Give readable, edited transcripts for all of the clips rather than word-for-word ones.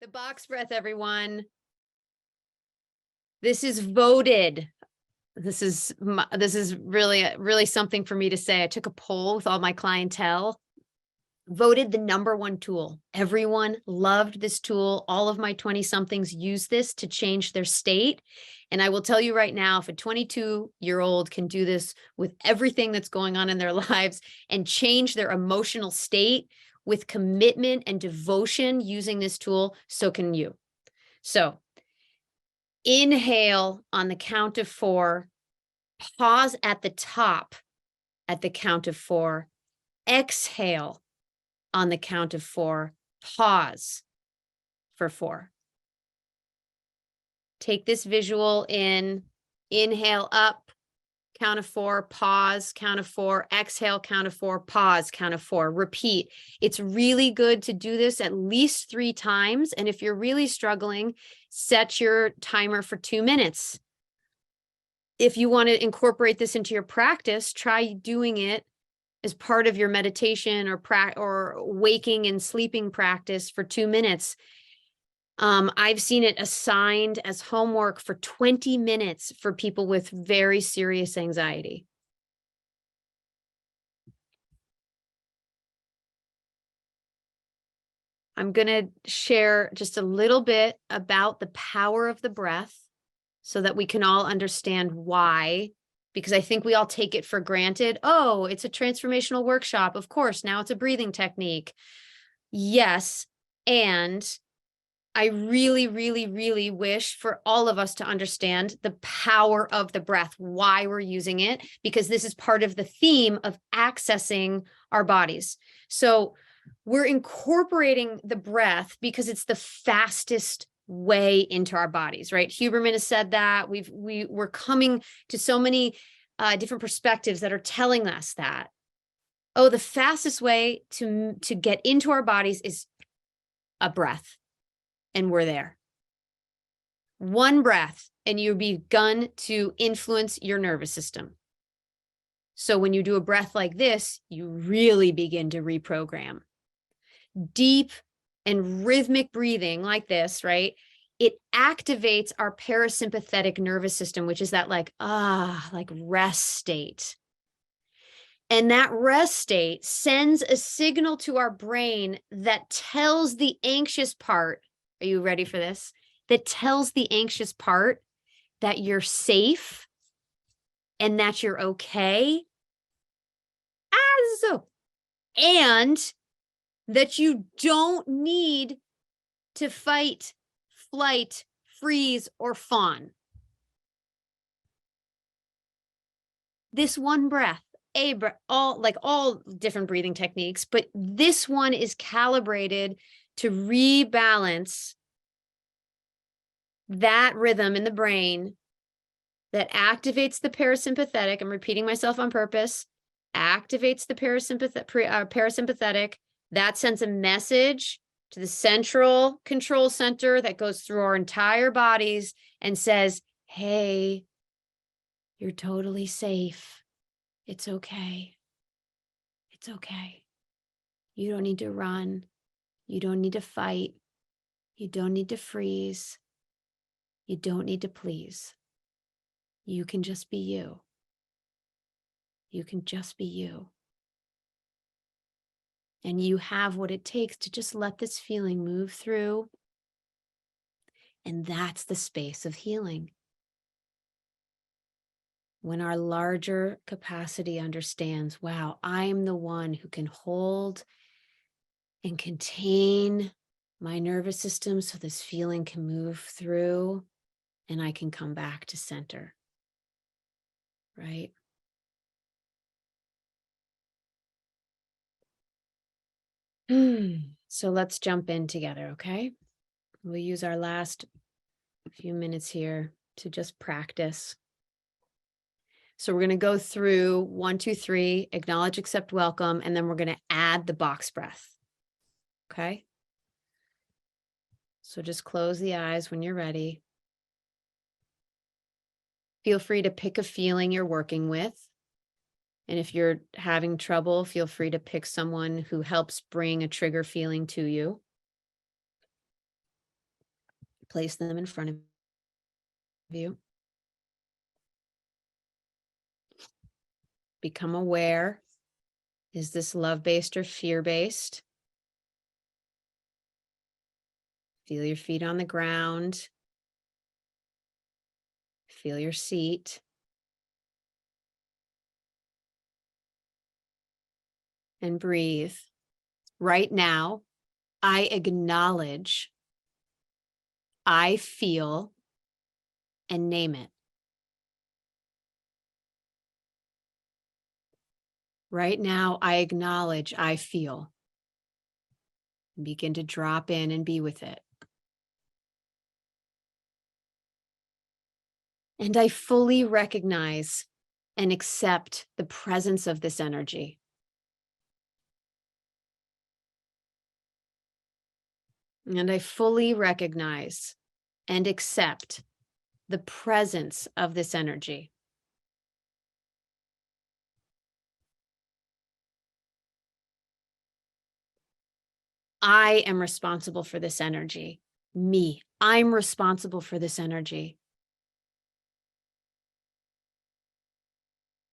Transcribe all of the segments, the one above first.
The box breath, everyone. This is voted. This is really something for me to say. I took a poll with all my clientele, voted the #1 tool. Everyone loved this tool. All of my 20-somethings use this to change their state. And I will tell you right now, if a 22-year-old can do this with everything that's going on in their lives and change their emotional state with commitment and devotion using this tool, so can you. So inhale on the count of 4, pause at the top at the count of 4, exhale on the count of 4, pause for 4. Take this visual in, inhale up, count of 4, pause, count of 4, exhale, count of 4, pause, count of 4, repeat. It's really good to do this at least 3 times. And if you're really struggling, set your timer for 2 minutes. If you want to incorporate this into your practice, try doing it as part of your meditation or waking and sleeping practice for 2 minutes. I've seen it assigned as homework for 20 minutes for people with very serious anxiety. I'm going to share just a little bit about the power of the breath so that we can all understand why, because I think we all take it for granted. Oh, it's a transformational workshop. Of course, now it's a breathing technique. Yes, and I really, really, really wish for all of us to understand the power of the breath, why we're using it, because this is part of the theme of accessing our bodies. So we're incorporating the breath because it's the fastest way into our bodies, right? Huberman has said that. We're coming to so many different perspectives that are telling us that, oh, the fastest way to get into our bodies is a breath. And we're there. One breath, and you've begun to influence your nervous system. So when you do a breath like this, you really begin to reprogram. Deep and rhythmic breathing like this, right? It activates our parasympathetic nervous system, which is that like rest state. And that rest state sends a signal to our brain that tells the anxious part, are you ready for this? That tells the anxious part that you're safe and that you're okay. And that you don't need to fight, flight, freeze, or fawn. This one breath, all different breathing techniques, but this one is calibrated to rebalance that rhythm in the brain that activates the parasympathetic. I'm repeating myself on purpose. Activates the parasympathetic. That sends a message to the central control center that goes through our entire bodies and says, hey, you're totally safe. It's okay. It's okay. You don't need to run. You don't need to fight. You don't need to freeze. You don't need to please. You can just be you. You can just be you. And you have what it takes to just let this feeling move through. And that's the space of healing. When our larger capacity understands, wow, I'm the one who can hold and contain my nervous system so this feeling can move through and I can come back to center, right? So let's jump in together, okay? We'll use our last few minutes here to just practice. So we're going to go through 1, 2, 3, acknowledge, accept, welcome, and then we're going to add the box breath. Okay? So just close the eyes when you're ready. Feel free to pick a feeling you're working with. And if you're having trouble, feel free to pick someone who helps bring a trigger feeling to you. Place them in front of you. Become aware. Is this love-based or fear-based? Feel your feet on the ground. Feel your seat. And breathe. Right now, I acknowledge, I feel, and name it. Right now, I acknowledge, I feel. And begin to drop in and be with it. And I fully recognize and accept the presence of this energy. And I fully recognize and accept the presence of this energy. I am responsible for this energy. Me, I'm responsible for this energy.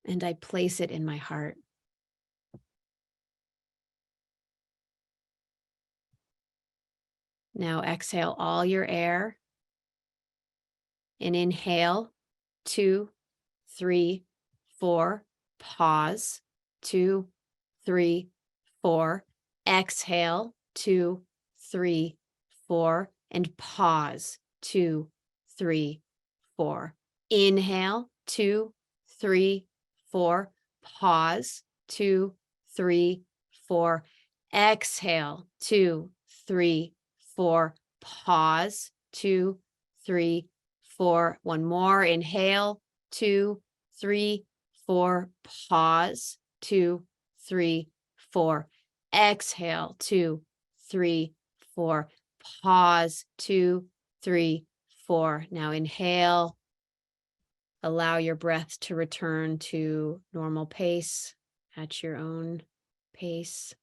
And I place it in my heart. Now exhale all your air. And inhale, 2, 3, 4. Pause, 2, 3, 4. Exhale, 2, 3, 4. And pause, 2, 3, 4. Inhale, 2, 3, 4. Pause, 2, 3, 4. Exhale, 2, 3, 4. Pause, 2, 3, 4. One more. Inhale, 2, 3, 4. Pause, 2, 3, 4. Exhale, 2, 3, 4. Pause, 2, 3, 4. Now inhale. Allow your breath to return to normal pace at your own pace.